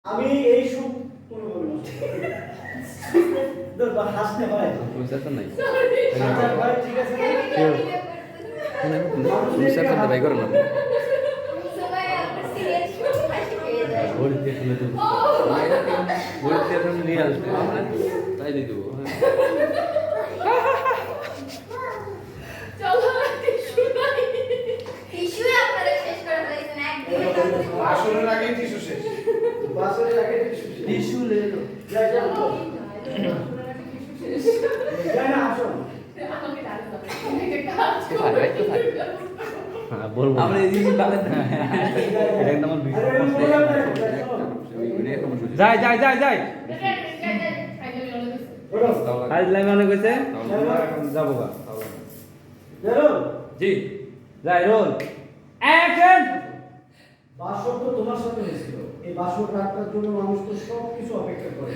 আমি এই সুখ কোনো বলবো না। দরবার হাসতে হয়। বুঝতে নাই হাসার হয়, ঠিক আছে না? বুঝতে তো ভাই করো না সবাই আপনি সিরিয়াস হাসি পেয়ে যায় বলতে শুনে তো বলতে শুনে নিয়ে আসবে আমরা তাই দিয়ে দেবো চলো টিস্যু নাই টিস্যু আপনারা শেষ করে ফেলেছেন একদম আসরের আগে টিস্যু শেষ। বাসরের আগে টিস্যু শেষ। টিস্যু লে লো যাই যাই তো। যাই না আসো। আমাকে ডাকতে হবে এটা কাজ কোথায় ভাই কোথায় হ্যাঁ বলবো আমরা এই জিনিস বাদ না এটা একদম আমার আরে আমি বললাম না, শোনো। যাই যাই যাই যাই বলো। আজ লাইভ অনেক হয়েছে যাবো গা বেরো। জি যাই রোল অ্যাকশন বাসর তো তোমার সাথে হয়েছিল। এই বাসর রাতটার জন্য মানুষ তো সব কিছু অপেক্ষা করে।